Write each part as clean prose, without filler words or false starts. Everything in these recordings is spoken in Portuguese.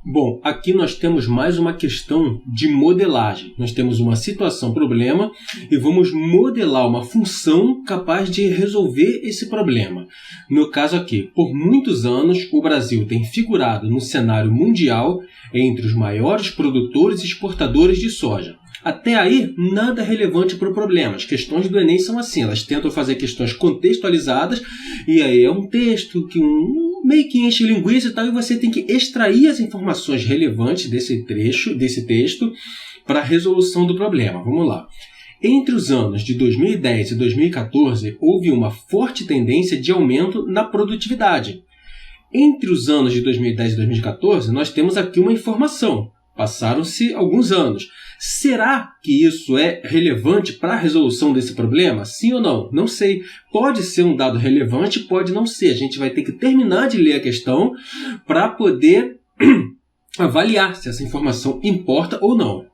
Bom, aqui nós temos mais uma questão de modelagem. Nós temos uma situação, problema, e vamos modelar uma função capaz de resolver esse problema. No caso aqui, por muitos anos, o Brasil tem figurado no cenário mundial entre os maiores produtores e exportadores de soja. Até aí, nada relevante para o problema. As questões do Enem são assim, elas tentam fazer questões contextualizadas, e aí é um texto que meio que enche linguiça e tal, e você tem que extrair as informações relevantes desse texto para a resolução do problema. Vamos lá. Entre os anos de 2010 e 2014, houve uma forte tendência de aumento na produtividade. Entre os anos de 2010 e 2014, nós temos aqui uma informação. Passaram-se alguns anos. Será que isso é relevante para a resolução desse problema? Sim ou não? Não sei. Pode ser um dado relevante, pode não ser. A gente vai ter que terminar de ler a questão para poder avaliar se essa informação importa ou não.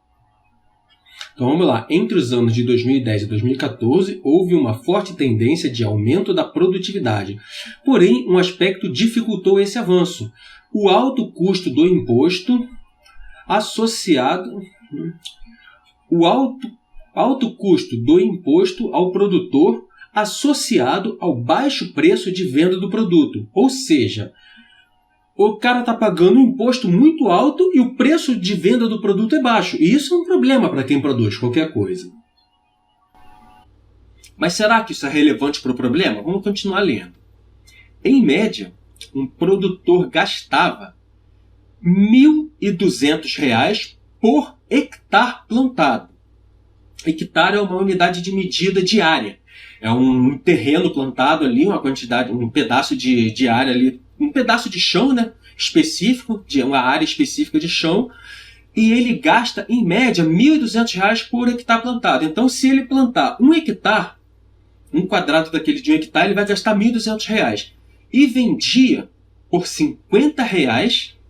Então vamos lá. Entre os anos de 2010 e 2014, houve uma forte tendência de aumento da produtividade. Porém, um aspecto dificultou esse avanço. O alto custo do imposto associado... O alto custo do imposto ao produtor associado ao baixo preço de venda do produto. Ou seja, o cara está pagando um imposto muito alto e o preço de venda do produto é baixo. E isso é um problema para quem produz qualquer coisa. Mas será que isso é relevante para o problema? Vamos continuar lendo. Em média, um produtor gastava R$ 1.200 por hectare plantado. Hectare é uma unidade de medida diária. É um terreno plantado ali, uma quantidade, um pedaço de área ali, um pedaço de chão, né, específico, de uma área específica de chão, e ele gasta, em média, R$ 1.200 por hectare plantado. Então, se ele plantar um hectare, um quadrado daquele de um hectare, ele vai gastar R$ 1.200. E vendia por R$ 50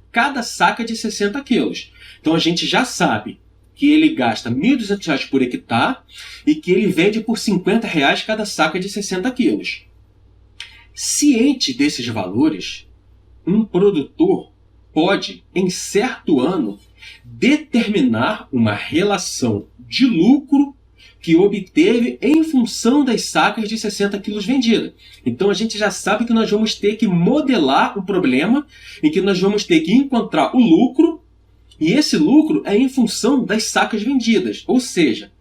cada saca de 60 quilos. Então a gente já sabe que ele gasta R$ 1.200 por hectare e que ele vende por R$ 50 cada saca de 60 quilos. Ciente desses valores, um produtor pode, em certo ano, determinar uma relação de lucro que obteve em função das sacas de 60 quilos vendidas. Então a gente já sabe que nós vamos ter que modelar o problema e que nós vamos ter que encontrar o lucro, e esse lucro é em função das sacas vendidas. Ou seja,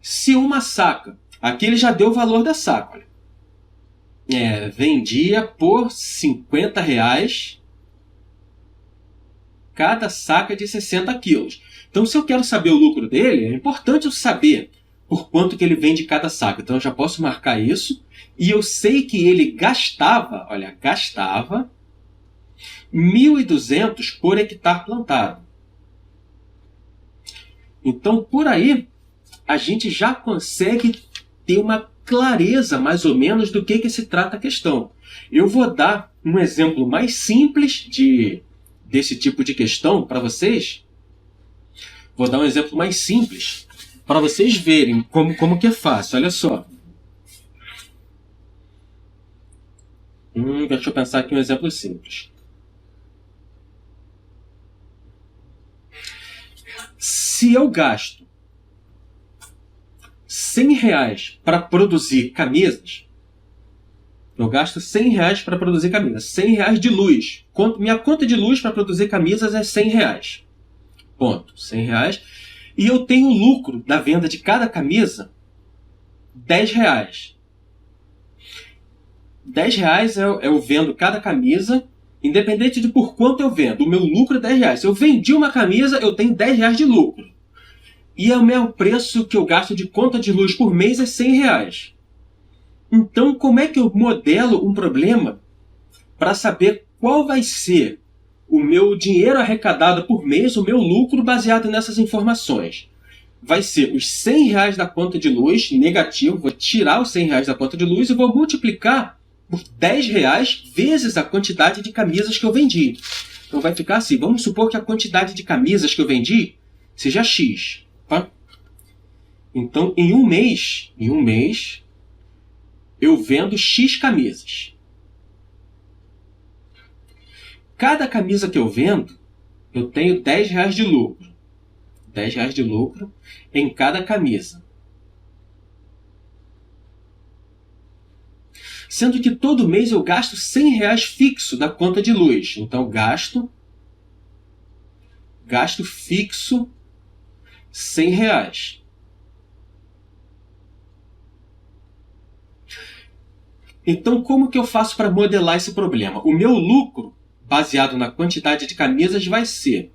se uma saca, aqui ele já deu o valor da saca, olha, vendia por R$ 50 cada saca de 60 quilos. Então, se eu quero saber o lucro dele, é importante eu saber por quanto que ele vende cada saca. Então, eu já posso marcar isso. E eu sei que ele gastava, olha, gastava R$ 1.200 por hectare plantado. Então, por aí, a gente já consegue ter uma clareza, mais ou menos, do que se trata a questão. Eu vou dar um exemplo mais simples desse tipo de questão para vocês. Vou dar um exemplo mais simples para vocês verem como que é fácil. Olha só. Deixa eu pensar aqui um exemplo simples. Se eu gasto R$100 para produzir camisas, eu gasto R$100 para produzir camisas, R$100 de luz. Minha conta de luz para produzir camisas é R$100. Ponto, R$100. E eu tenho lucro da venda de cada camisa R$10. R$10 eu vendo cada camisa, independente de por quanto eu vendo. O meu lucro é R$10. Se eu vendi uma camisa, eu tenho R$10 de lucro. E o meu preço que eu gasto de conta de luz por mês é R$100. Então, como é que eu modelo um problema para saber qual vai ser o meu dinheiro arrecadado por mês, o meu lucro baseado nessas informações? Vai ser os R$100 da conta de luz, negativo, vou tirar os R$100 da conta de luz e vou multiplicar por R$10 vezes a quantidade de camisas que eu vendi. Então vai ficar assim, vamos supor que a quantidade de camisas que eu vendi seja X. Tá? Então, em um mês, eu vendo X camisas. Cada camisa que eu vendo, eu tenho R$10 de lucro. R$10 de lucro em cada camisa. Sendo que todo mês eu gasto R$100 fixo da conta de luz. Então, gasto fixo R$100. Então, como que eu faço para modelar esse problema? O meu lucro, baseado na quantidade de camisas, vai ser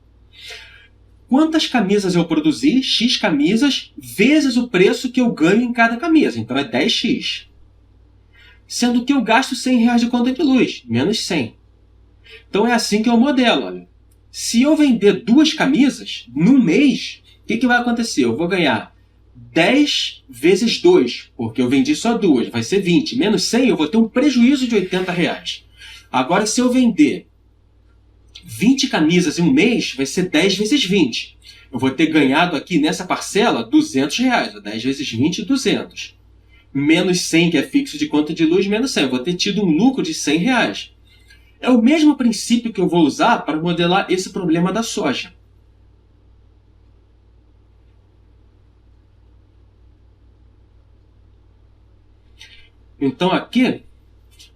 quantas camisas eu produzi, X camisas, vezes o preço que eu ganho em cada camisa. Então, é 10x. Sendo que eu gasto R$100 de conta de luz, menos 100. Então, é assim que eu modelo. Olha. Se eu vender 2 camisas no mês, o que vai acontecer? Eu vou ganhar 10 vezes 2, porque eu vendi só 2, vai ser 20. Menos 100, eu vou ter um prejuízo de R$80. Agora, se eu vender 20 camisas em um mês, vai ser 10 vezes 20. Eu vou ter ganhado aqui nessa parcela R$200. 10 vezes 20, 200. Menos 100, que é fixo de conta de luz, menos 100. Eu vou ter tido um lucro de R$100. É o mesmo princípio que eu vou usar para modelar esse problema da soja. Então aqui,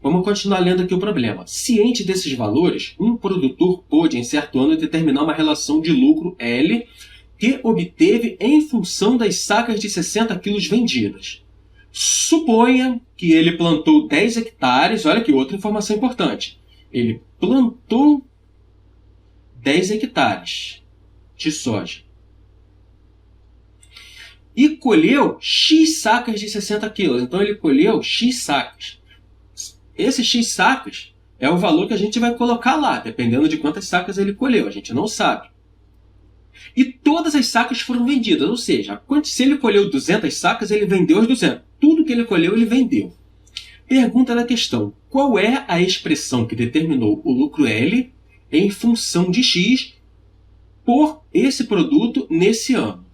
vamos continuar lendo aqui o problema. Ciente desses valores, um produtor pôde, em certo ano, determinar uma relação de lucro L que obteve em função das sacas de 60 quilos vendidas. Suponha que ele plantou 10 hectares, olha aqui, outra informação importante. Ele plantou 10 hectares de soja e colheu X sacas de 60 quilos. Então ele colheu X sacas. Esse X sacas é o valor que a gente vai colocar lá, dependendo de quantas sacas ele colheu. A gente não sabe. E todas as sacas foram vendidas, ou seja, se ele colheu 200 sacas, ele vendeu as 200. Tudo que ele colheu, ele vendeu. Pergunta da questão: qual é a expressão que determinou o lucro L em função de X por esse produto nesse ano?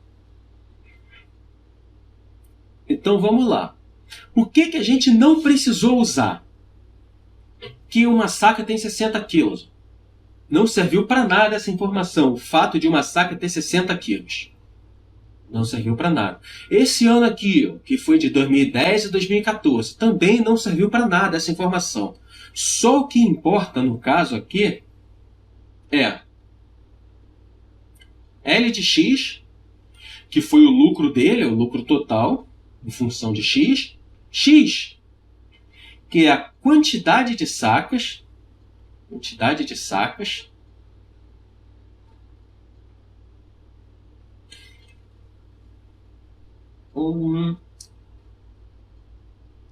Então vamos lá. O que a gente não precisou usar? Que uma saca tem 60 quilos. Não serviu para nada essa informação, o fato de uma saca ter 60 quilos. Não serviu para nada. Esse ano aqui, que foi de 2010 a 2014, também não serviu para nada essa informação. Só o que importa no caso aqui é L de X, que foi o lucro dele, o lucro total, em função de X. X, que é a quantidade de sacas,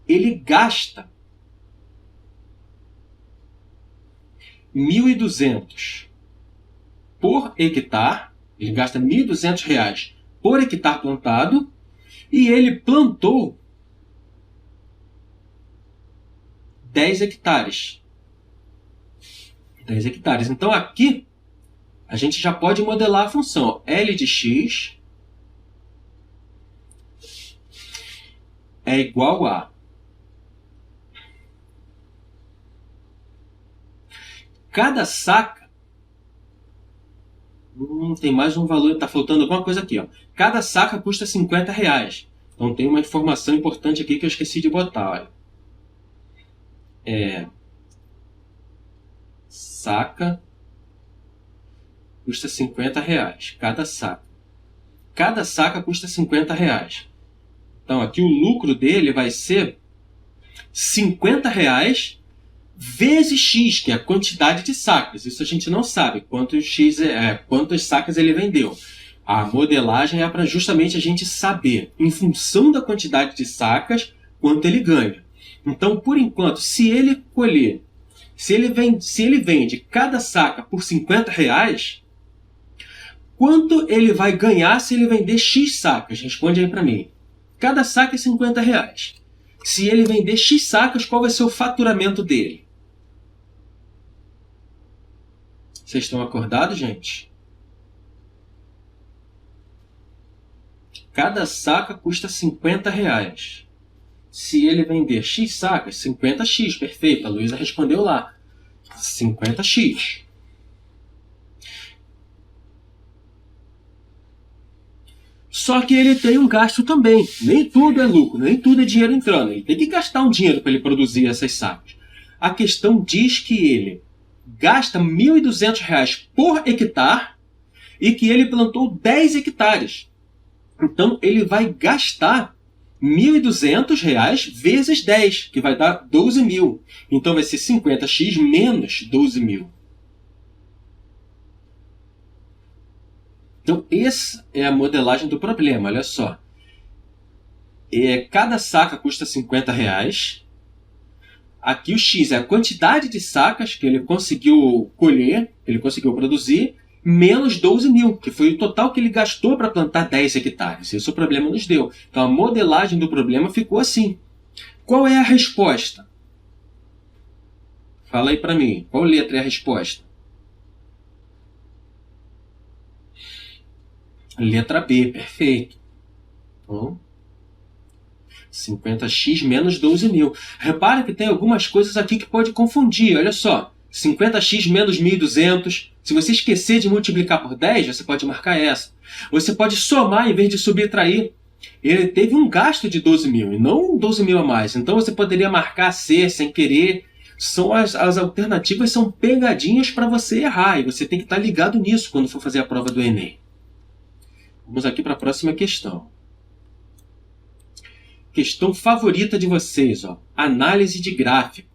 ele gasta 1.200 por hectare, ele gasta R$1.200 por hectare plantado, e ele plantou 10 hectares. 10 hectares. Então aqui a gente já pode modelar a função L de X é igual a cada saca. Tem mais um valor, está faltando alguma coisa aqui. Ó. Cada saca custa R$50. Então tem uma informação importante aqui que eu esqueci de botar. Olha. Saca custa R$50. Cada saca. Cada saca custa R$50. Então aqui o lucro dele vai ser R$50 vezes X, que é a quantidade de sacas. Isso a gente não sabe quantas sacas ele vendeu. A modelagem é para justamente a gente saber, em função da quantidade de sacas, quanto ele ganha. Então, por enquanto, se ele vende cada saca por R$50, quanto ele vai ganhar se ele vender X sacas? Responde aí para mim. Cada saca é R$50. Se ele vender X sacas, qual vai ser o faturamento dele? Vocês estão acordados, gente? Cada saca custa R$50. Se ele vender X sacas, 50x, perfeito. A Luísa respondeu lá. 50x. Só que ele tem um gasto também. Nem tudo é lucro, nem tudo é dinheiro entrando. Ele tem que gastar um dinheiro para ele produzir essas sacas. A questão diz que ele gasta R$ 1.200 por hectare e que ele plantou 10 hectares. Então ele vai gastar R$ 1.200 vezes 10, que vai dar 12 mil. Então vai ser 50x menos 12 mil. Então essa é a modelagem do problema, olha só. Cada saca custa R$ 50. Aqui o X é a quantidade de sacas que ele conseguiu colher, ele conseguiu produzir, menos 12 mil, que foi o total que ele gastou para plantar 10 hectares. Esse o problema nos deu. Então a modelagem do problema ficou assim. Qual é a resposta? Fala aí para mim. Qual letra é a resposta? Letra B, perfeito. Então, 50x menos 12 mil. Repara que tem algumas coisas aqui que pode confundir. Olha só. 50x menos 1.200. Se você esquecer de multiplicar por 10, você pode marcar essa. Você pode somar em vez de subtrair. Ele teve um gasto de 12 mil e não 12 mil a mais. Então você poderia marcar C sem querer. As alternativas são pegadinhas para você errar. E você tem que estar ligado nisso quando for fazer a prova do Enem. Vamos aqui para a próxima questão. Questão favorita de vocês, ó. Análise de gráfico.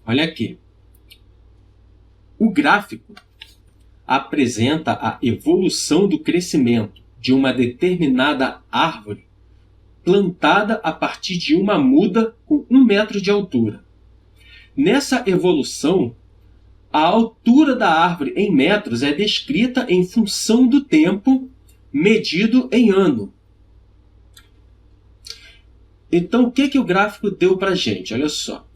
Olha aqui. O gráfico apresenta a evolução do crescimento de uma determinada árvore plantada a partir de uma muda com 1 metro de altura. Nessa evolução, a altura da árvore em metros é descrita em função do tempo medido em ano. Então, o que o gráfico deu para a gente? Olha só.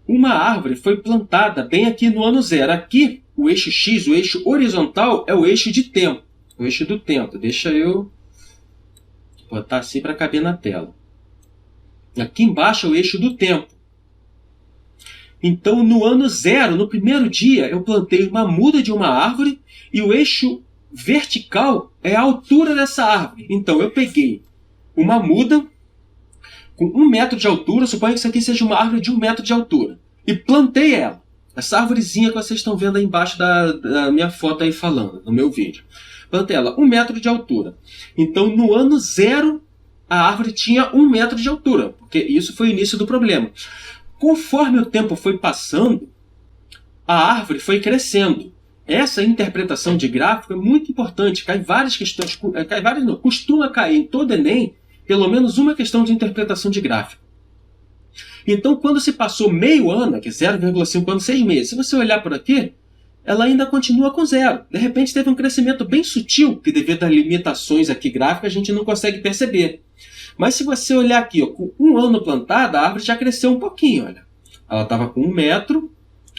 Uma árvore foi plantada bem aqui no ano zero. Aqui, o eixo X, o eixo horizontal, é o eixo de tempo. O eixo do tempo. Deixa eu botar assim para caber na tela. Aqui embaixo é o eixo do tempo. Então, no ano zero, no primeiro dia, eu plantei uma muda de uma árvore e o eixo vertical é a altura dessa árvore. Então, eu peguei uma muda com 1 metro de altura, suponha que isso aqui seja uma árvore de 1 metro de altura, e plantei ela. Essa árvorezinha que vocês estão vendo aí embaixo da minha foto aí falando, no meu vídeo. Plantei ela 1 metro de altura. Então, no ano zero, a árvore tinha 1 metro de altura, porque isso foi o início do problema. Conforme o tempo foi passando, a árvore foi crescendo. Essa interpretação de gráfico é muito importante. Cai várias questões, costuma cair em todo Enem pelo menos uma questão de interpretação de gráfico. Então, quando se passou meio ano, que é 0,5 anos, 6 meses, se você olhar por aqui, ela ainda continua com zero. De repente, teve um crescimento bem sutil, que devido a limitações aqui gráficas, a gente não consegue perceber. Mas se você olhar aqui, ó, com 1 ano plantada, a árvore já cresceu um pouquinho. Olha. Ela estava com 1 metro,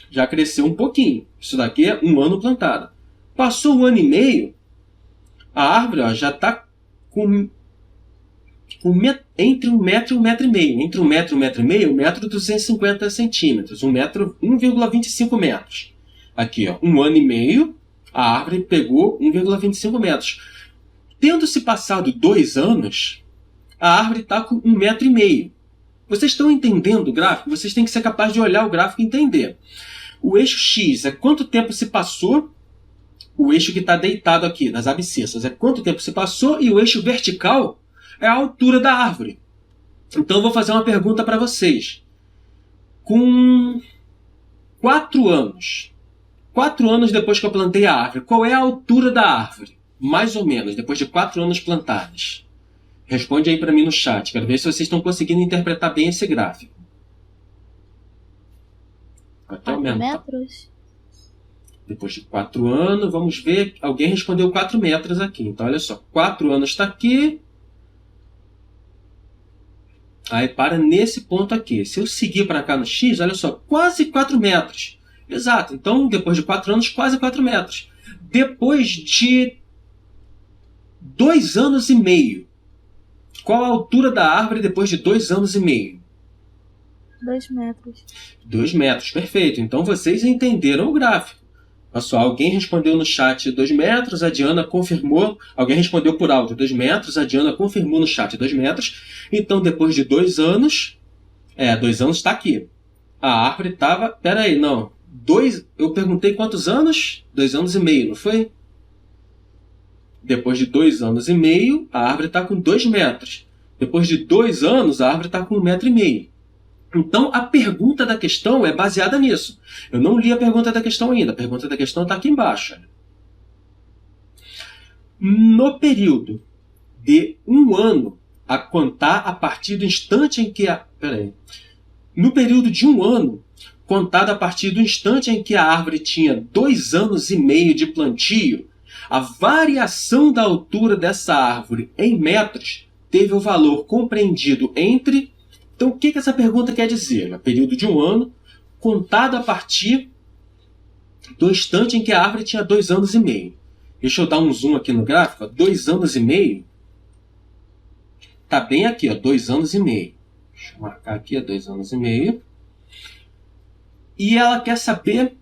já cresceu um pouquinho. Isso daqui é 1 ano plantada. Passou 1 ano e meio, a árvore ó, já está com entre 1 metro e 1,5 metro. Entre 1 metro e 1,5 metro, 1 metro e 250 centímetros. 1 metro, 1,25 metros. Aqui, ó, 1 ano e meio, a árvore pegou 1,25 metros. Tendo se passado 2 anos, a árvore está com 1,5 metro. Vocês estão entendendo o gráfico? Vocês têm que ser capazes de olhar o gráfico e entender. O eixo X é quanto tempo se passou, o eixo que está deitado aqui, das abscissas, é quanto tempo se passou, e o eixo vertical é a altura da árvore. Então, eu vou fazer uma pergunta para vocês. Com 4 anos, 4 anos depois que eu plantei a árvore, qual é a altura da árvore? Mais ou menos, depois de 4 anos plantadas. Responde aí para mim no chat. Quero ver se vocês estão conseguindo interpretar bem esse gráfico. Até 4 metros? Depois de 4 anos, vamos ver. Alguém respondeu 4 metros aqui. Então, olha só. 4 anos está aqui. Aí para nesse ponto aqui. Se eu seguir para cá no X, olha só. Quase 4 metros. Exato. Então, depois de 4 anos, quase 4 metros. Depois de 2 anos e meio. Qual a altura da árvore depois de 2 anos e meio? 2 metros. 2 metros, perfeito. Então vocês entenderam o gráfico. Olha só, alguém respondeu no chat 2 metros, a Diana confirmou. Alguém respondeu por áudio 2 metros, a Diana confirmou no chat 2 metros. Então, depois de 2 anos... 2 anos está aqui. A árvore estava... Pera aí, não. Eu perguntei quantos anos? 2 anos e meio, não foi? Depois de 2 anos e meio, a árvore está com 2 metros. Depois de 2 anos, a árvore está com 1,5 metro. Então, a pergunta da questão é baseada nisso. Eu não li a pergunta da questão ainda. A pergunta da questão está aqui embaixo. No período de 1 ano, a contar a partir do instante em que a... No período de 1 ano, contado a partir do instante em que a árvore tinha 2 anos e meio de plantio, a variação da altura dessa árvore em metros teve o valor compreendido entre... Então, o que essa pergunta quer dizer? No período de 1 ano, contado a partir do instante em que a árvore tinha 2 anos e meio. Deixa eu dar um zoom aqui no gráfico. 2 anos e meio. Está bem aqui, 2 anos e meio. Deixa eu marcar aqui, 2 anos e meio. E ela quer saber,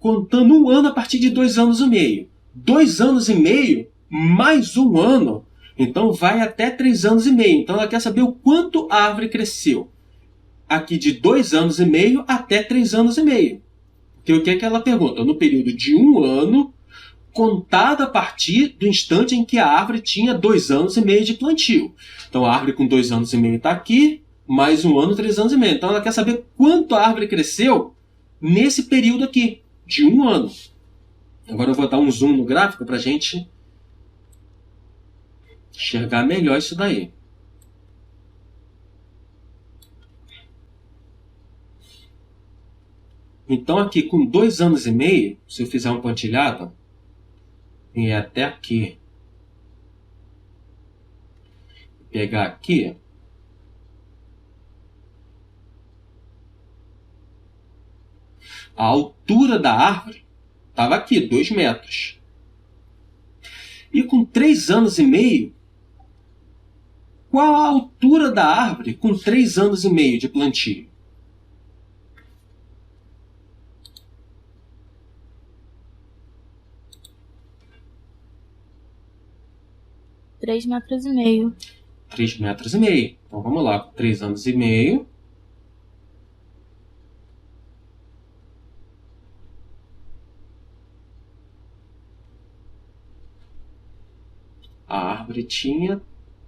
contando 1 ano a partir de 2 anos e meio. 2 anos e meio mais 1 ano... Então, vai até 3 anos e meio. Então, ela quer saber o quanto a árvore cresceu. Aqui de 2 anos e meio até 3 anos e meio. Porque o que é que ela pergunta? No período de 1 ano, contado a partir do instante em que a árvore tinha 2 anos e meio de plantio. Então, a árvore com 2 anos e meio está aqui, mais 1 ano, 3 anos e meio. Então, ela quer saber quanto a árvore cresceu nesse período aqui, de 1 ano. Agora, eu vou dar um zoom no gráfico para a gente... enxergar melhor isso daí. Então, aqui com 2 anos e meio, se eu fizer um pontilhado, e até aqui, pegar aqui, a altura da árvore estava aqui, 2 metros. E com 3 anos e meio, qual a altura da árvore com 3 anos e meio de plantio? Três metros e meio. 3 metros e meio. Então vamos lá, com 3 anos e meio. A árvore tinha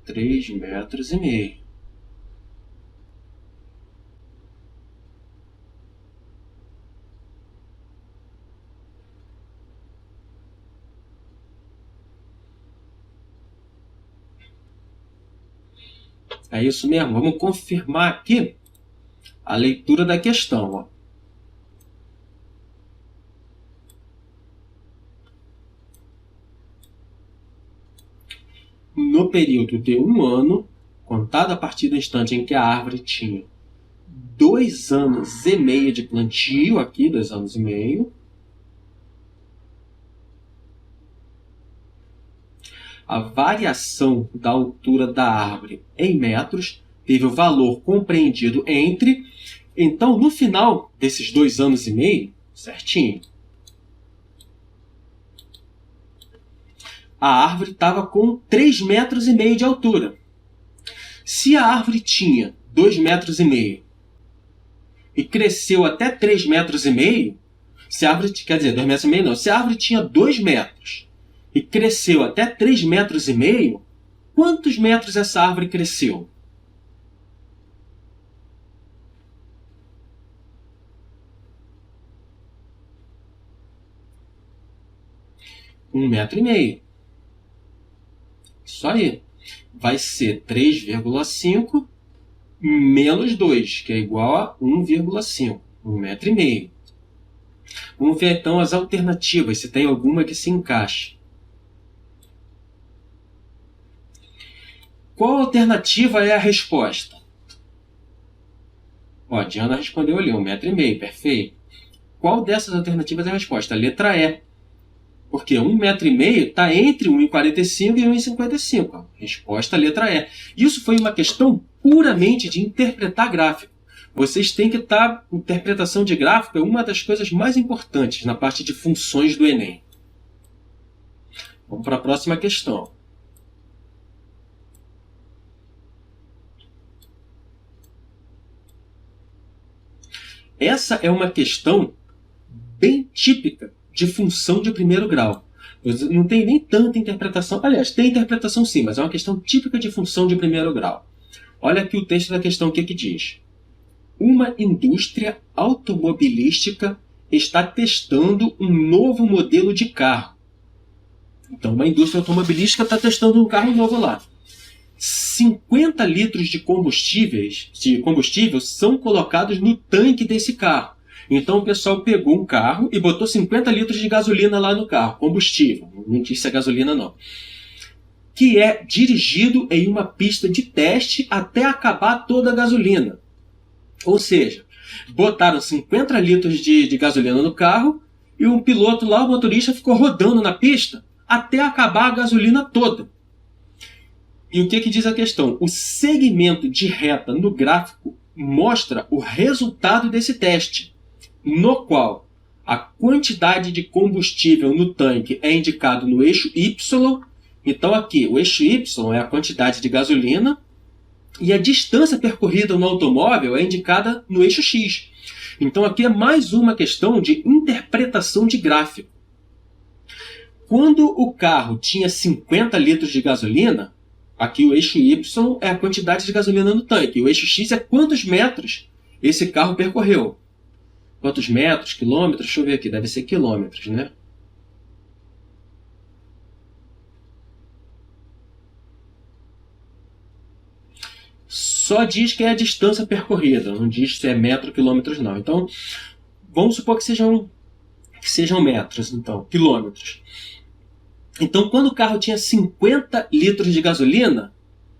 3 metros e meio. É isso mesmo. Vamos confirmar aqui a leitura da questão. No período de 1 ano, contado a partir do instante em que a árvore tinha 2 anos e meio de plantio, aqui 2 anos e meio, a variação da altura da árvore em metros teve o valor compreendido entre... Então, no final desses 2 anos e meio, certinho, a árvore estava com 3 metros e meio de altura. Se a árvore tinha 2 metros e meio e cresceu até 3 metros e meio, se a árvore, quer dizer, 2 metros e meio não, se a árvore tinha 2 metros e cresceu até 3 metros e meio, quantos metros essa árvore cresceu? Um metro e meio. Isso aí. Vai ser 3,5 menos 2, que é igual a 1,5. 1,5 metro. Vamos ver então as alternativas, se tem alguma que se encaixe. Qual alternativa é a resposta? A Diana respondeu ali, 1,5 metro, perfeito. Qual dessas alternativas é a resposta? A letra E. Porque 1,5 metro está entre 1,45 e 1,55. Resposta, letra E. Isso foi uma questão puramente de interpretar gráfico. Vocês têm que estar... Interpretação de gráfico é uma das coisas mais importantes na parte de funções do Enem. Vamos para a próxima questão. Essa é uma questão bem típica de função de primeiro grau. Não tem nem tanta interpretação. Aliás, tem interpretação sim, mas é uma questão típica de função de primeiro grau. Olha aqui o texto da questão, o que diz. Uma indústria automobilística está testando um novo modelo de carro. Então, uma indústria automobilística está testando um carro novo lá. 50 litros de combustível são colocados no tanque desse carro. Então o pessoal pegou um carro e botou 50 litros de gasolina lá no carro, combustível, não disse a gasolina não, que é dirigido em uma pista de teste até acabar toda a gasolina. Ou seja, botaram 50 litros de gasolina no carro e um piloto lá, o motorista, ficou rodando na pista até acabar a gasolina toda. E o que diz a questão? O segmento de reta no gráfico mostra o resultado desse teste, no qual a quantidade de combustível no tanque é indicado no eixo Y. Então aqui, o eixo Y é a quantidade de gasolina e a distância percorrida no automóvel é indicada no eixo X. Então aqui é mais uma questão de interpretação de gráfico. Quando o carro tinha 50 litros de gasolina, aqui o eixo Y é a quantidade de gasolina no tanque. O eixo X é quantos metros esse carro percorreu. Quantos metros, quilômetros? Deixa eu ver aqui, deve ser quilômetros, né? Só diz que é a distância percorrida, não diz se é metro, quilômetros, não. Então, vamos supor que sejam metros, então, quilômetros. Então, quando o carro tinha 50 litros de gasolina,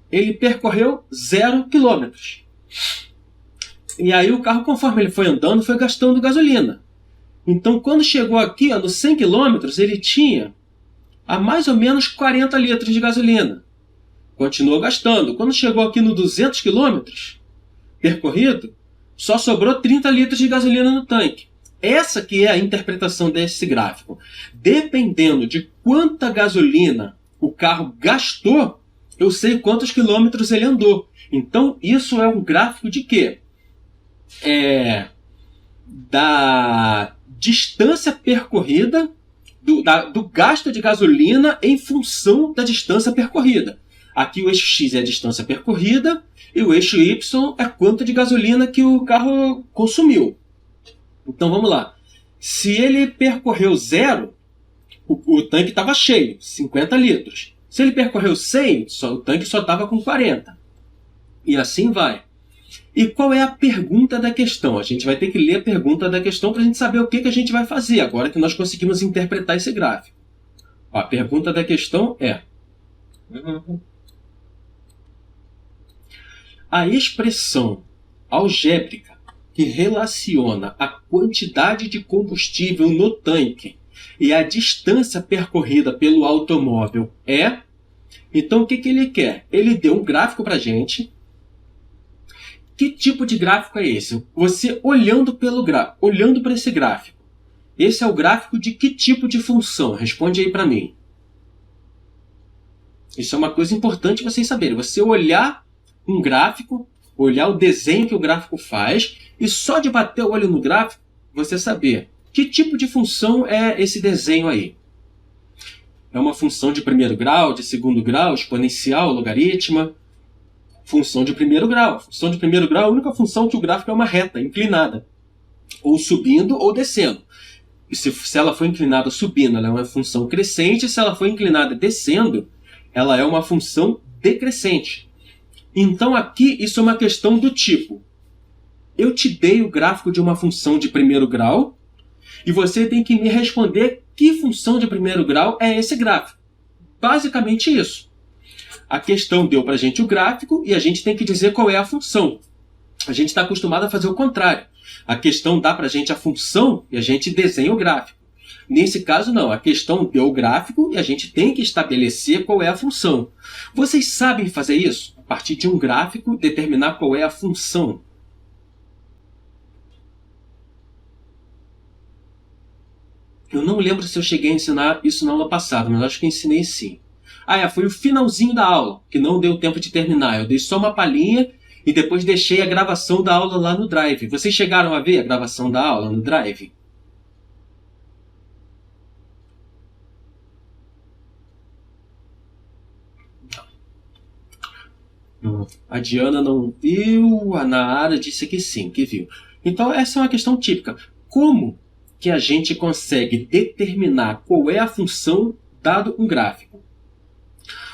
ele percorreu 0 quilômetros. E aí o carro, conforme ele foi andando, foi gastando gasolina. Então, quando chegou aqui, nos 100 quilômetros, ele tinha a mais ou menos 40 litros de gasolina. Continuou gastando. Quando chegou aqui no 200 quilômetros percorrido, só sobrou 30 litros de gasolina no tanque. Essa que é a interpretação desse gráfico. Dependendo de quanta gasolina o carro gastou, eu sei quantos quilômetros ele andou. Então, isso é um gráfico de quê? Da distância percorrida, do gasto de gasolina em função da distância percorrida. Aqui o eixo X é a distância percorrida e o eixo Y é quanto de gasolina que o carro consumiu. Então vamos lá. Se ele percorreu 0, o tanque estava cheio, 50 litros. Se ele percorreu 100, o tanque só estava com 40. E assim vai. E qual é a pergunta da questão? A gente vai ter que ler a pergunta da questão para a gente saber o que a gente vai fazer, agora que nós conseguimos interpretar esse gráfico. A pergunta da questão é... A expressão algébrica que relaciona a quantidade de combustível no tanque e a distância percorrida pelo automóvel é... Então, o que ele quer? Ele deu um gráfico para a gente. Que tipo de gráfico é esse? Você olhando para esse gráfico. Esse é o gráfico de que tipo de função? Responde aí para mim. Isso é uma coisa importante vocês saberem. Você olhar um gráfico, olhar o desenho que o gráfico faz, e só de bater o olho no gráfico, você saber que tipo de função é esse desenho aí. É uma função de primeiro grau, de segundo grau, exponencial, logaritma? Função de primeiro grau. Função de primeiro grau, a única função que o gráfico é uma reta, inclinada. Ou subindo ou descendo. E se ela for inclinada subindo, ela é uma função crescente. Se ela for inclinada descendo, ela é uma função decrescente. Então aqui isso é uma questão do tipo: eu te dei o gráfico de uma função de primeiro grau e você tem que me responder que função de primeiro grau é esse gráfico. Basicamente isso. A questão deu para a gente o gráfico e a gente tem que dizer qual é a função. A gente está acostumado a fazer o contrário. A questão dá para a gente a função e a gente desenha o gráfico. Nesse caso, não. A questão deu o gráfico e a gente tem que estabelecer qual é a função. Vocês sabem fazer isso? A partir de um gráfico, determinar qual é a função. Eu não lembro se eu cheguei a ensinar isso na aula passada, mas acho que ensinei sim. Foi o finalzinho da aula, que não deu tempo de terminar. Eu dei só uma palhinha e depois deixei a gravação da aula lá no Drive. Vocês chegaram a ver a gravação da aula no Drive? Não. A Diana não viu, a Naara disse que sim, que viu. Então essa é uma questão típica. Como que a gente consegue determinar qual é a função dado um gráfico?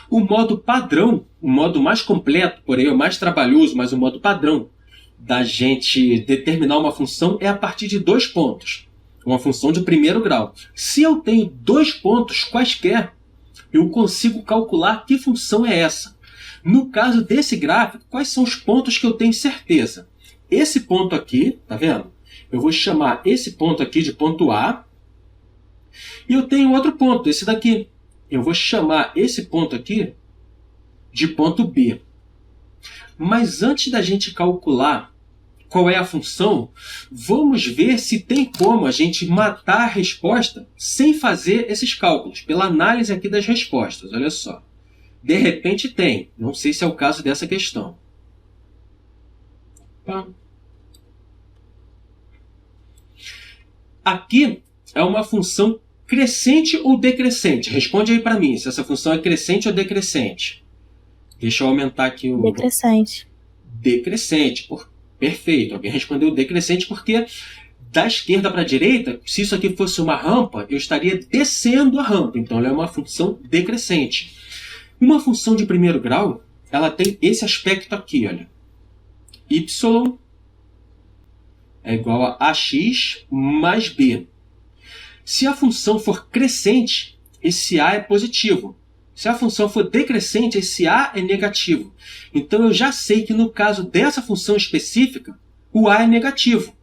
O modo padrão, o modo mais completo, porém o mais trabalhoso, mas o modo padrão da gente determinar uma função é a partir de 2 pontos. Uma função de primeiro grau. Se eu tenho 2 pontos quaisquer, eu consigo calcular que função é essa. No caso desse gráfico, quais são os pontos que eu tenho certeza? Esse ponto aqui, tá vendo? Eu vou chamar esse ponto aqui de ponto A. E eu tenho outro ponto, esse daqui. Eu vou chamar esse ponto aqui de ponto B. Mas antes da gente calcular qual é a função, vamos ver se tem como a gente matar a resposta sem fazer esses cálculos, pela análise aqui das respostas. Olha só. De repente tem. Não sei se é o caso dessa questão. Aqui é uma função crescente ou decrescente? Responde aí para mim se essa função é crescente ou decrescente. Deixa eu aumentar aqui o... Decrescente. Decrescente. Perfeito. Alguém respondeu decrescente porque da esquerda para a direita, se isso aqui fosse uma rampa, eu estaria descendo a rampa. Então ela é uma função decrescente. Uma função de primeiro grau, ela tem esse aspecto aqui, olha. Y é igual a ax mais b. Se a função for crescente, esse a é positivo. Se a função for decrescente, esse a é negativo. Então eu já sei que no caso dessa função específica, o a é negativo.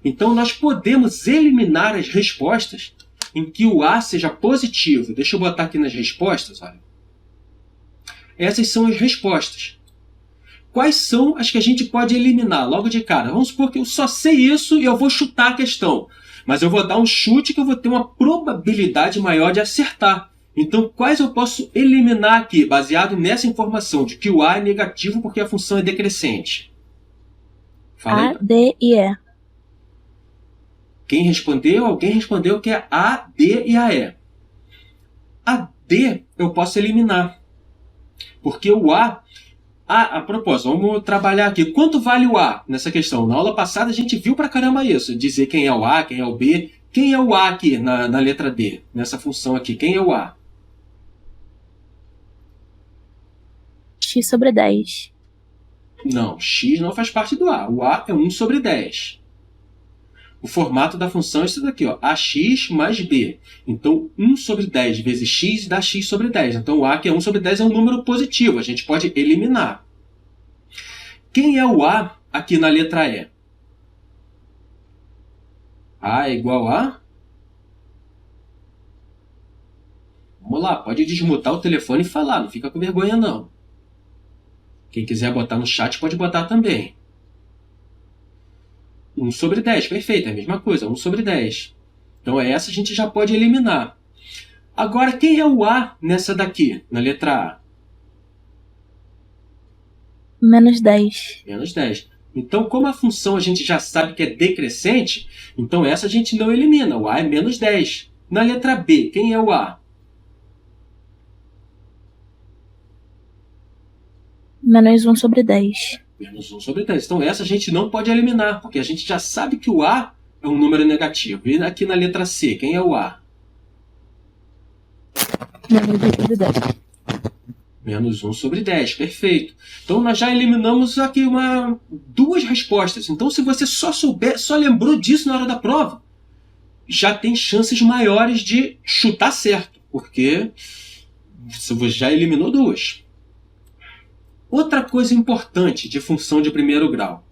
Então nós podemos eliminar as respostas em que o a seja positivo. Deixa eu botar aqui nas respostas, olha. Essas são as respostas. Quais são as que a gente pode eliminar logo de cara? Vamos supor que eu só sei isso e eu vou chutar a questão. Mas eu vou dar um chute que eu vou ter uma probabilidade maior de acertar. Então, quais eu posso eliminar aqui, baseado nessa informação de que o A é negativo porque a função é decrescente? Fala aí. A, D e E. Quem respondeu? Alguém respondeu que é A, D e A, E. A D eu posso eliminar. Porque o a propósito, vamos trabalhar aqui. Quanto vale o A nessa questão? Na aula passada a gente viu pra caramba isso. Dizer quem é o A, quem é o B. Quem é o A aqui na letra D? Nessa função aqui. Quem é o A? X sobre 10. Não, X não faz parte do A. O A é 1 sobre 10. O formato da função é isso daqui, ó, ax mais b. Então, 1 sobre 10 vezes x dá x sobre 10. Então, o a, que é 1 sobre 10, é um número positivo. A gente pode eliminar. Quem é o a aqui na letra E? A é igual a... Vamos lá, pode desmutar o telefone e falar. Não fica com vergonha, não. Quem quiser botar no chat, pode botar também. 1 sobre 10, perfeito, é a mesma coisa, 1 sobre 10. Então essa a gente já pode eliminar. Agora, quem é o A nessa daqui, na letra A? Menos 10. Menos 10. Então, como a função a gente já sabe que é decrescente, então essa a gente não elimina, o A é menos 10. Na letra B, quem é o A? Menos 1 sobre 10. Menos 1 sobre 10. Então essa a gente não pode eliminar, porque a gente já sabe que o A é um número negativo. E aqui na letra C, quem é o A? Menos 1 sobre 10. Menos 1 sobre 10, perfeito. Então nós já eliminamos aqui duas respostas. Então se você só lembrou disso na hora da prova, já tem chances maiores de chutar certo, porque você já eliminou duas. Outra coisa importante de função de primeiro grau,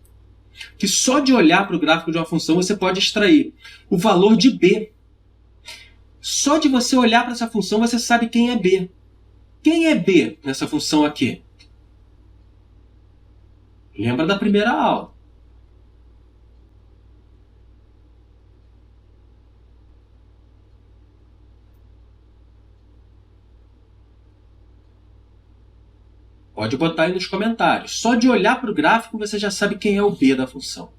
que só de olhar para o gráfico de uma função você pode extrair o valor de B. Só de você olhar para essa função você sabe quem é B. Quem é B nessa função aqui? Lembra da primeira aula. Pode botar aí nos comentários. Só de olhar para o gráfico você já sabe quem é o B da função.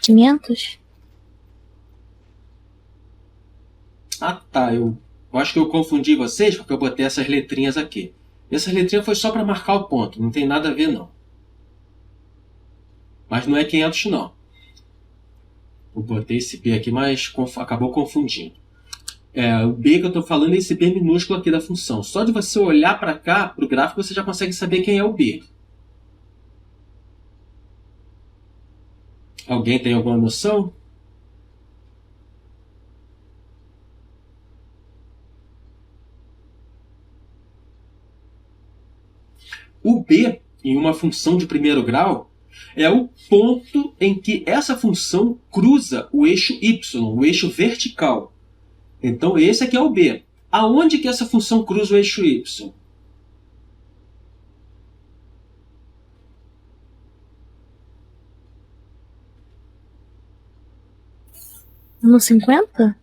500? Ah, tá. Eu acho que eu confundi vocês porque eu botei essas letrinhas aqui. Essa letrinha foi só para marcar o ponto. Não tem nada a ver, não. Mas não é 500, não. Eu botei esse B aqui, mas acabou confundindo. O B que eu estou falando é esse B minúsculo aqui da função. Só de você olhar para cá, para o gráfico, você já consegue saber quem é o B. Alguém tem alguma noção? O B, em uma função de primeiro grau, é o ponto em que essa função cruza o eixo Y, o eixo vertical. Então, esse aqui é o B. Aonde que essa função cruza o eixo Y? No 50?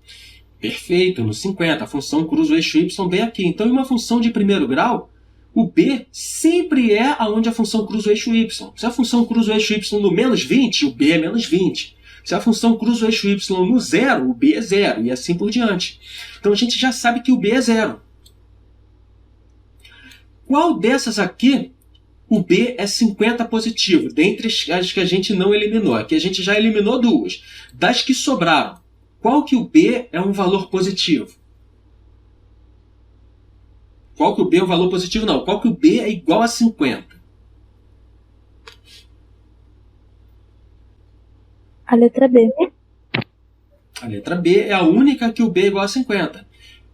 Perfeito, no 50. A função cruza o eixo Y bem aqui. Então, em uma função de primeiro grau, o B sempre é aonde a função cruza o eixo Y. Se a função cruza o eixo Y no menos 20, o B é menos 20. Se a função cruza o eixo Y no zero, o B é zero, e assim por diante. Então a gente já sabe que o B é zero. Qual dessas aqui o B é 50 positivo? Dentre as que a gente não eliminou. Aqui a gente já eliminou duas. Das que sobraram, qual que o B é um valor positivo? Qual que o B é um valor positivo? Não. Qual que o B é igual a 50? A letra B. A letra B é a única que o B é igual a 50.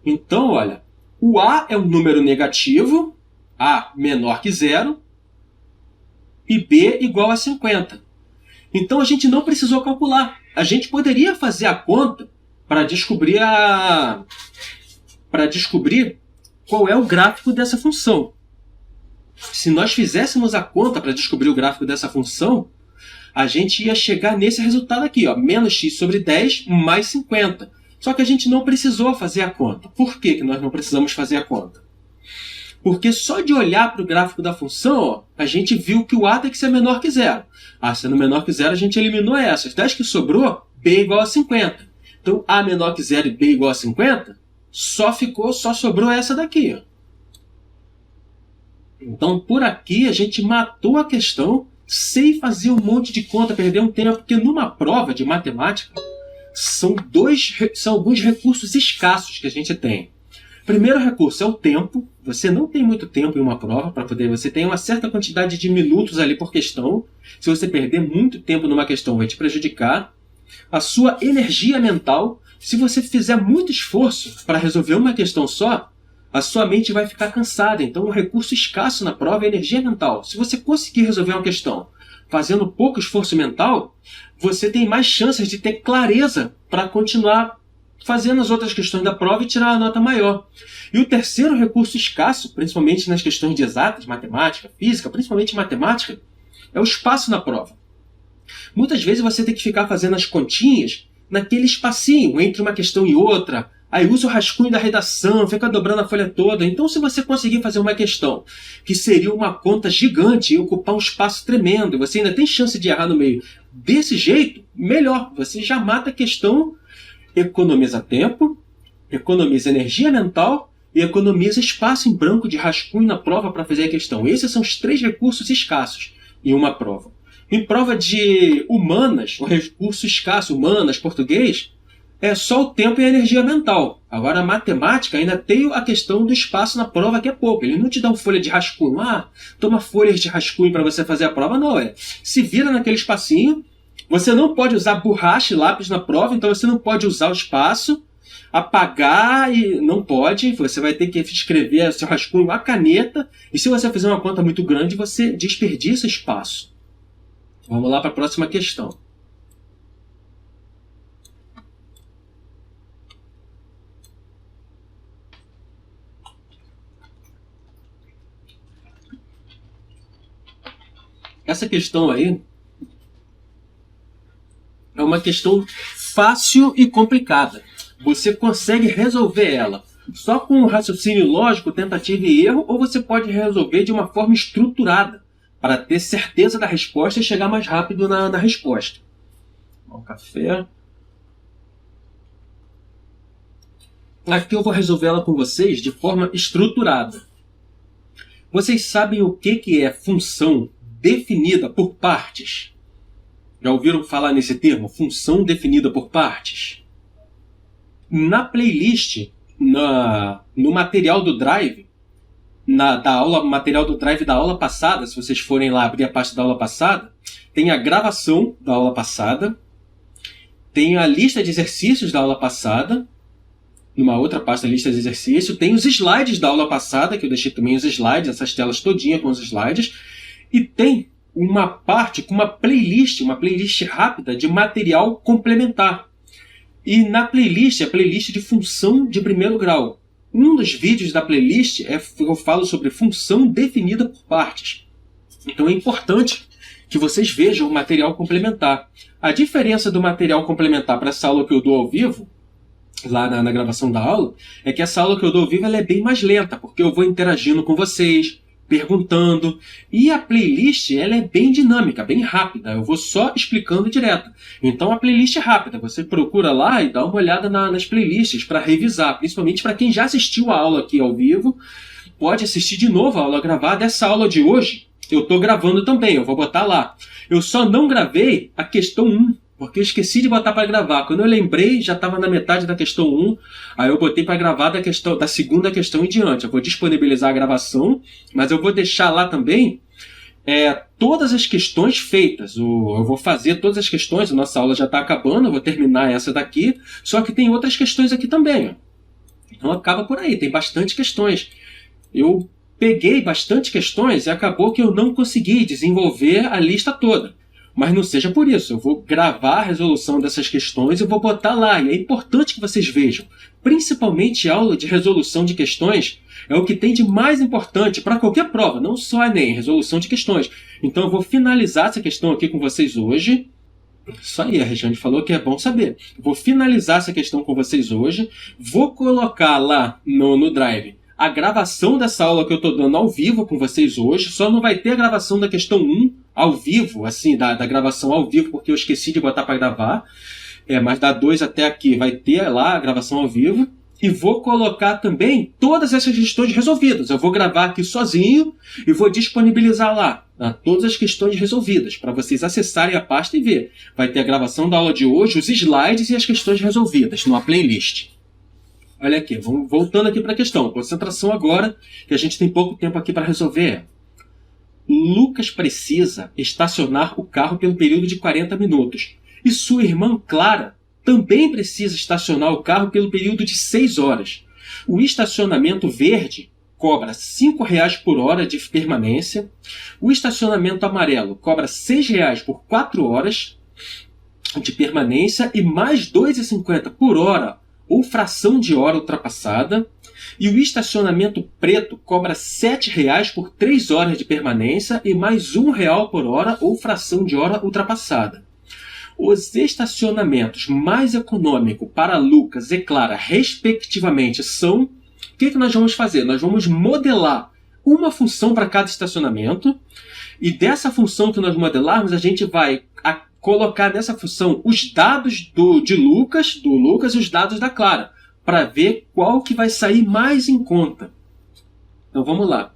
Então, olha, o A é um número negativo, A menor que zero, e B igual a 50. Então, a gente não precisou calcular. A gente poderia fazer a conta para descobrir qual é o gráfico dessa função. Se nós fizéssemos a conta para descobrir o gráfico dessa função, a gente ia chegar nesse resultado aqui, ó, menos x sobre 10 mais 50. Só que a gente não precisou fazer a conta. Por que nós não precisamos fazer a conta? Porque só de olhar para o gráfico da função, ó, a gente viu que o A tem que ser menor que zero. A sendo menor que zero, a gente eliminou essas. Das que sobrou, B igual a 50. Então, A menor que zero e B igual a 50, só sobrou essa daqui. Ó. Então, por aqui, a gente matou a questão sem fazer um monte de conta, perder um tempo, porque numa prova de matemática, são alguns recursos escassos que a gente tem. Primeiro recurso é o tempo. Você não tem muito tempo em uma prova para poder. Você tem uma certa quantidade de minutos ali por questão. Se você perder muito tempo numa questão, vai te prejudicar. A sua energia mental. Se você fizer muito esforço para resolver uma questão só, a sua mente vai ficar cansada. Então, um recurso escasso na prova é a energia mental. Se você conseguir resolver uma questão fazendo pouco esforço mental, você tem mais chances de ter clareza para continuar fazendo as outras questões da prova e tirar a nota maior. E o terceiro recurso escasso, principalmente nas questões de exatas, matemática, física, principalmente matemática, é o espaço na prova. Muitas vezes você tem que ficar fazendo as continhas naquele espacinho entre uma questão e outra. Aí usa o rascunho da redação, fica dobrando a folha toda. Então, se você conseguir fazer uma questão que seria uma conta gigante e ocupar um espaço tremendo, e você ainda tem chance de errar no meio desse jeito, melhor. Você já mata a questão, economiza tempo, economiza energia mental e economiza espaço em branco de rascunho na prova para fazer a questão. Esses são os 3 recursos escassos em uma prova. Em prova de humanas, o recurso escasso, humanas, português, é só o tempo e a energia mental. Agora, a matemática ainda tem a questão do espaço na prova, que é pouco. Ele não te dá uma folha de rascunho. Toma folhas de rascunho para você fazer a prova. Não, se vira naquele espacinho. Você não pode usar borracha e lápis na prova, então você não pode usar o espaço. Apagar e não pode. Você vai ter que escrever seu rascunho à caneta. E se você fizer uma conta muito grande, você desperdiça espaço. Vamos lá para a próxima questão. Essa questão aí é uma questão fácil e complicada. Você consegue resolver ela só com raciocínio lógico, tentativa e erro, ou você pode resolver de uma forma estruturada, para ter certeza da resposta e chegar mais rápido na resposta. Um café. Aqui eu vou resolver ela com vocês de forma estruturada. Vocês sabem o que é função definida por partes? Já ouviram falar nesse termo? Função definida por partes? Na playlist, no material do Drive, material do Drive da aula passada, se vocês forem lá abrir a pasta da aula passada, tem a gravação da aula passada, tem a lista de exercícios da aula passada, numa outra pasta, lista de exercício, tem os slides da aula passada, que eu deixei também os slides, essas telas todinha com os slides, e tem uma parte com uma playlist rápida de material complementar. E na playlist, a playlist de função de primeiro grau. Um dos vídeos da playlist eu falo sobre função definida por partes. Então é importante que vocês vejam o material complementar. A diferença do material complementar para essa aula que eu dou ao vivo, lá na gravação da aula, é que essa aula que eu dou ao vivo ela é bem mais lenta, porque eu vou interagindo com vocês, perguntando, e a playlist ela é bem dinâmica, bem rápida, eu vou só explicando direto. Então a playlist é rápida, você procura lá e dá uma olhada nas playlists para revisar, principalmente para quem já assistiu a aula aqui ao vivo, pode assistir de novo a aula gravada. Essa aula de hoje eu estou gravando também, eu vou botar lá. Eu só não gravei a questão 1, porque eu esqueci de botar para gravar. Quando eu lembrei, já estava na metade da questão 1, aí eu botei para gravar da segunda questão em diante. Eu vou disponibilizar a gravação, mas eu vou deixar lá também todas as questões feitas. Eu vou fazer todas as questões, a nossa aula já está acabando, eu vou terminar essa daqui, só que tem outras questões aqui também. Ó. Então acaba por aí, tem bastante questões. Eu peguei bastante questões e acabou que eu não consegui desenvolver a lista toda. Mas não seja por isso, eu vou gravar a resolução dessas questões e vou botar lá. E é importante que vocês vejam. Principalmente a aula de resolução de questões é o que tem de mais importante para qualquer prova, não só Enem, resolução de questões. Então eu vou finalizar essa questão aqui com vocês hoje. Isso aí, a Regiane falou que é bom saber. Vou finalizar essa questão com vocês hoje. Vou colocar lá no Drive a gravação dessa aula que eu estou dando ao vivo com vocês hoje. Só não vai ter a gravação da questão 1 ao vivo, assim, da gravação ao vivo, porque eu esqueci de botar para gravar. Mas da 2 até aqui vai ter lá a gravação ao vivo. E vou colocar também todas essas questões resolvidas. Eu vou gravar aqui sozinho e vou disponibilizar lá todas as questões resolvidas, para vocês acessarem a pasta e ver. Vai ter a gravação da aula de hoje, os slides e as questões resolvidas numa playlist. Olha aqui, vamos voltando aqui para a questão. Concentração agora, que a gente tem pouco tempo aqui para resolver. Lucas precisa estacionar o carro pelo período de 40 minutos. E sua irmã Clara também precisa estacionar o carro pelo período de 6 horas. O estacionamento verde cobra R$ 5,00 por hora de permanência. O estacionamento amarelo cobra R$ 6,00 por 4 horas de permanência e mais R$ 2,50 por hora ou fração de hora ultrapassada. E o estacionamento preto cobra R$ 7,00 por 3 horas de permanência e mais R$ 1,00 por hora ou fração de hora ultrapassada. Os estacionamentos mais econômicos para Lucas e Clara, respectivamente, são... O que nós vamos fazer? Nós vamos modelar uma função para cada estacionamento e dessa função que nós modelarmos, a gente vai colocar nessa função os dados do Lucas e os dados da Clara, para ver qual que vai sair mais em conta. Então vamos lá.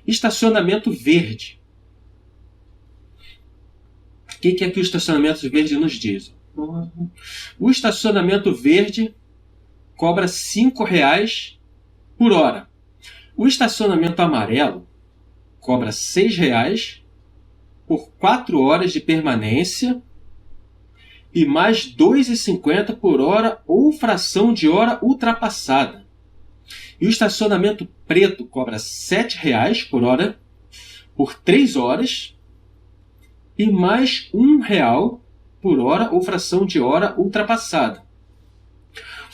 Estacionamento verde. O que é que o estacionamento verde nos diz? O estacionamento verde cobra R$ 5,00 por hora. O estacionamento amarelo cobra R$ 6,00 por 4 horas de permanência e mais R$ 2,50 por hora ou fração de hora ultrapassada. E o estacionamento preto cobra R$ 7,00 por hora por 3 horas e mais R$ 1,00 por hora ou fração de hora ultrapassada.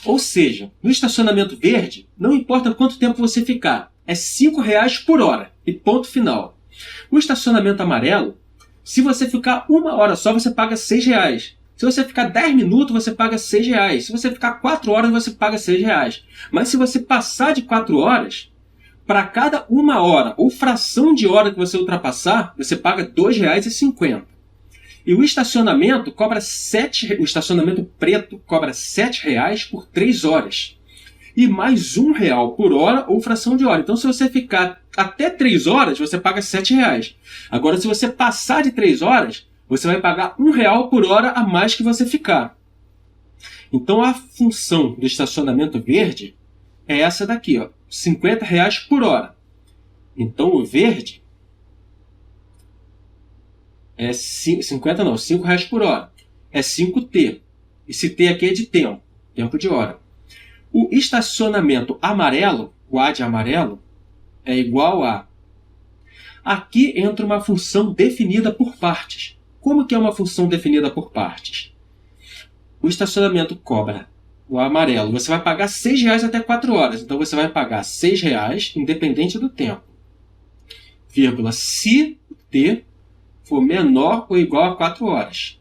Ou seja, no estacionamento verde, não importa quanto tempo você ficar, é R$ 5,00 por hora e ponto final. O estacionamento amarelo Se você ficar 1 hora só, você paga R$6. Se você ficar 10 minutos, você paga R$6. Se você ficar 4 horas, você paga R$6. Mas se você passar de 4 horas, para cada 1 hora ou fração de hora que você ultrapassar, você paga R$2,50. E o estacionamento cobra o estacionamento preto cobra R$7 por 3 horas. E mais R$1 por hora ou fração de hora. Então, se você ficar até 3 horas, você paga R$7. Agora, se você passar de 3 horas, você vai pagar R$1 por hora a mais que você ficar. Então, a função do estacionamento verde é essa daqui, ó, R$50 por hora. Então, o verde é 50 não, R$5 por hora. É 5T. Esse T aqui é de tempo, tempo de hora. O estacionamento amarelo, o A de amarelo, é igual a... Aqui entra uma função definida por partes. Como que é uma função definida por partes? O estacionamento cobra o amarelo. Você vai pagar R$6 até 4 horas. Então, você vai pagar R$6 independente do tempo. Vírgula, se o T for menor ou igual a 4 horas.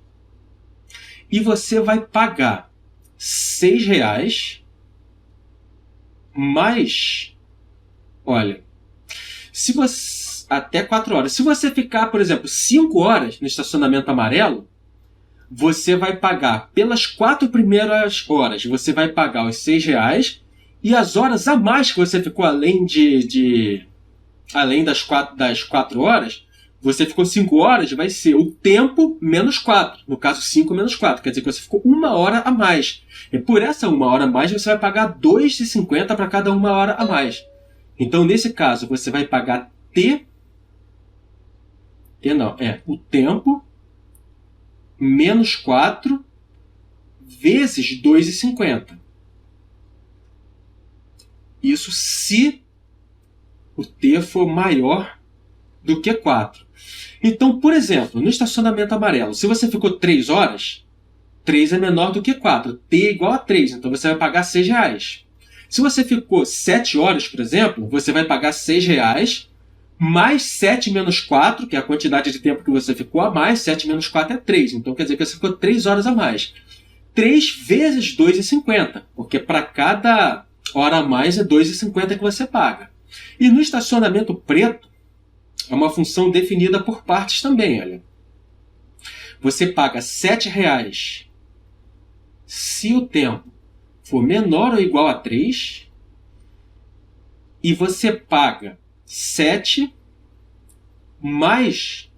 E você vai pagar R$6 mais, olha, se você até 4 horas. Se você ficar, por exemplo, 5 horas no estacionamento amarelo, você vai pagar pelas 4 primeiras horas, você vai pagar os R$6 e as horas a mais que você ficou além além das 4 horas, você ficou 5 horas, vai ser o tempo menos 4. No caso, 5 menos 4. Quer dizer que você ficou 1 hora a mais. E por essa 1 hora a mais, você vai pagar R$2,50 para cada 1 hora a mais. Então, nesse caso, você vai pagar o tempo menos 4 vezes R$2,50. Isso se o T for maior do que 4. Então, por exemplo, no estacionamento amarelo, se você ficou 3 horas, 3 é menor do que 4. T é igual a 3, então você vai pagar R$6. Se você ficou 7 horas, por exemplo, você vai pagar R$6 mais 7 menos 4, que é a quantidade de tempo que você ficou a mais. 7 menos 4 é 3, então quer dizer que você ficou 3 horas a mais. 3 vezes R$2,50, porque para cada hora a mais é R$2,50 que você paga. E no estacionamento preto, é uma função definida por partes também, olha. Você paga R$7 se o tempo for menor ou igual a 3, e você paga 7 mais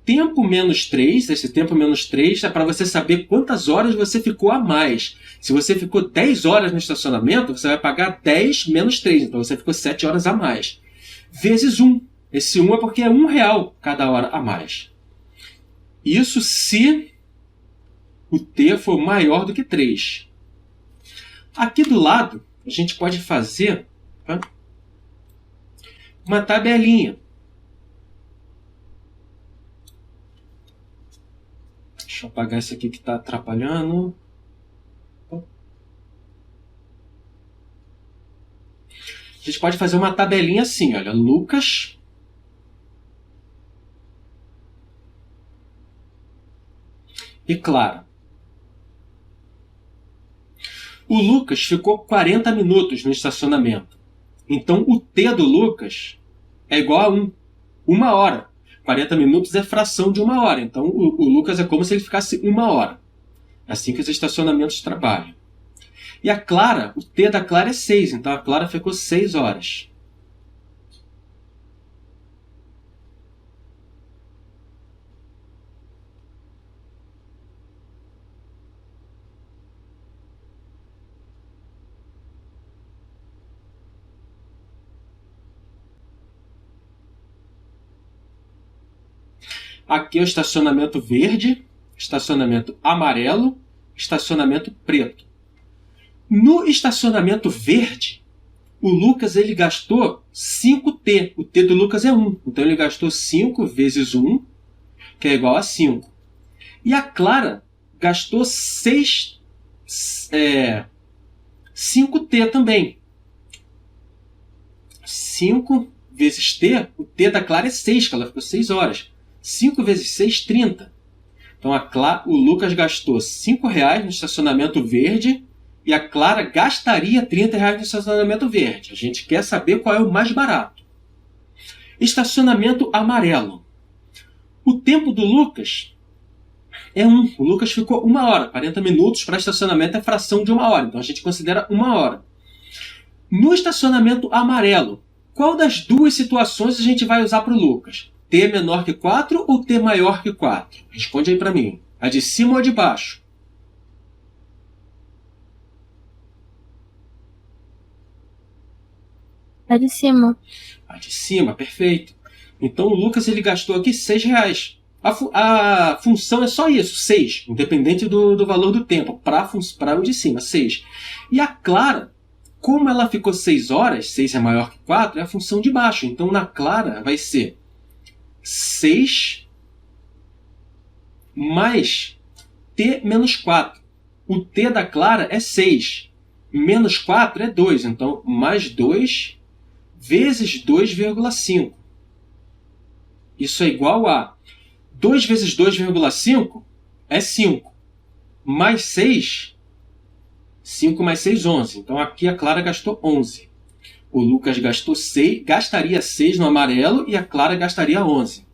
tempo menos 3, esse tempo menos 3 é para você saber quantas horas você ficou a mais. Se você ficou 10 horas no estacionamento, você vai pagar 10 menos 3, então você ficou 7 horas a mais. Vezes 1. Esse 1 é porque é R$1 cada hora a mais. Isso se o T for maior do que 3. Aqui do lado, a gente pode fazer uma tabelinha. Deixa eu apagar esse aqui que está atrapalhando. A gente pode fazer uma tabelinha assim, olha. Lucas e Clara. O Lucas ficou 40 minutos no estacionamento. Então, o T do Lucas é igual a 1. 1 hora. 40 minutos é fração de 1 hora. Então, o Lucas é como se ele ficasse 1 hora. É assim que os estacionamentos trabalham. E a Clara, o T da Clara é 6. Então, a Clara ficou 6 horas. Aqui é o estacionamento verde, estacionamento amarelo, estacionamento preto. No estacionamento verde, o Lucas ele gastou 5T. O T do Lucas é 1. Então ele gastou 5 vezes 1, que é igual a 5. E a Clara gastou 5T também. 5 vezes T, o T da Clara é 6, que ela ficou 6 horas. 5 vezes 6, 30. Então o Lucas gastou R$5 no estacionamento verde e a Clara gastaria R$30 no estacionamento verde. A gente quer saber qual é o mais barato. Estacionamento amarelo. O tempo do Lucas é 1. O Lucas ficou 1 hora. 40 minutos para estacionamento é fração de 1 hora. Então a gente considera 1 hora. No estacionamento amarelo, qual das duas situações a gente vai usar para o Lucas? T menor que 4 ou T maior que 4? Responde aí para mim. A de cima ou a de baixo? A de cima. A de cima, perfeito. Então o Lucas ele gastou aqui R$6. A função é só isso, 6, independente do valor do tempo, para o de cima, 6. E a Clara, como ela ficou 6 horas, 6 é maior que 4, é a função de baixo. Então na Clara vai ser 6 mais T menos 4. O T da Clara é 6, menos 4 é 2, então mais 2 vezes 2,5. Isso é igual a 2 vezes 2,5 é 5. Mais 6, 5 mais 6, 11. Então aqui a Clara gastou 11. O Lucas gastaria 6 no amarelo e a Clara gastaria 11.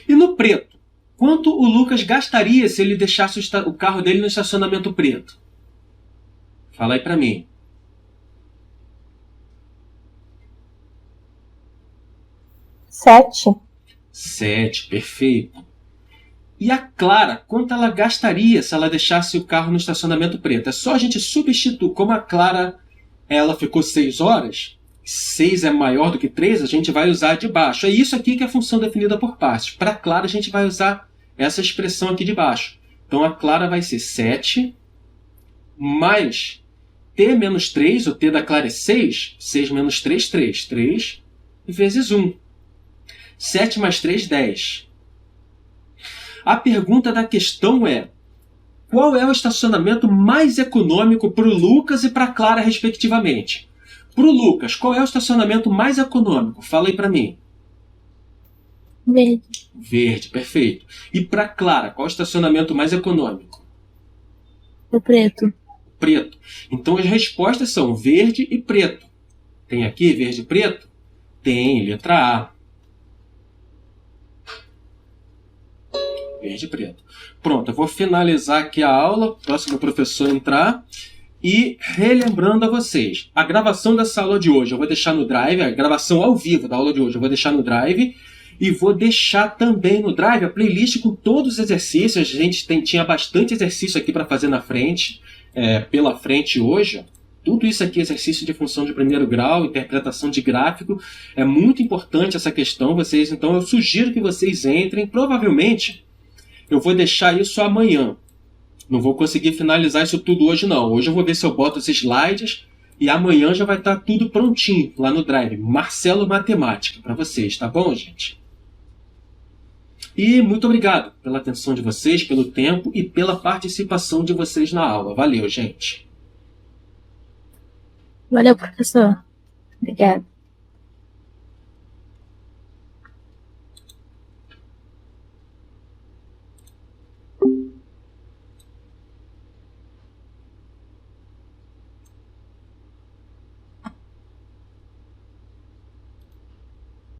E no preto? Quanto o Lucas gastaria se ele deixasse o carro dele no estacionamento preto? Fala aí para mim. 7. 7, perfeito. E a Clara, quanto ela gastaria se ela deixasse o carro no estacionamento preto? É só a gente substituir. Como a Clara ela ficou 6 horas, 6 é maior do que 3, a gente vai usar de baixo. É isso aqui que é a função definida por partes. Para a Clara, a gente vai usar essa expressão aqui de baixo. Então a Clara vai ser 7 mais T menos 3, o T da Clara é 6, 6 menos 3, 3. 3 vezes 1. 7 mais 3, 10. A pergunta da questão é: qual é o estacionamento mais econômico para o Lucas e para a Clara, respectivamente? Para o Lucas, qual é o estacionamento mais econômico? Fala aí para mim. Verde. Verde, perfeito. E para a Clara, qual é o estacionamento mais econômico? O preto. Preto. Então as respostas são verde e preto. Tem aqui verde e preto? Tem, letra A. Verde e preto. Pronto, eu vou finalizar aqui a aula, próximo professor entrar. E relembrando a vocês, a gravação dessa aula de hoje eu vou deixar no Drive, a gravação ao vivo da aula de hoje eu vou deixar no Drive. E vou deixar também no Drive a playlist com todos os exercícios. A gente tinha bastante exercício aqui para fazer na frente, pela frente hoje. Tudo isso aqui é exercício de função de primeiro grau, interpretação de gráfico. É muito importante essa questão. Então eu sugiro que vocês entrem. Provavelmente eu vou deixar isso amanhã. Não vou conseguir finalizar isso tudo hoje não. Hoje eu vou ver se eu boto os slides e amanhã já vai estar tudo prontinho lá no Drive. Marcelo Matemática para vocês, tá bom, gente? E muito obrigado pela atenção de vocês, pelo tempo e pela participação de vocês na aula. Valeu, gente! Valeu, professor. Obrigada.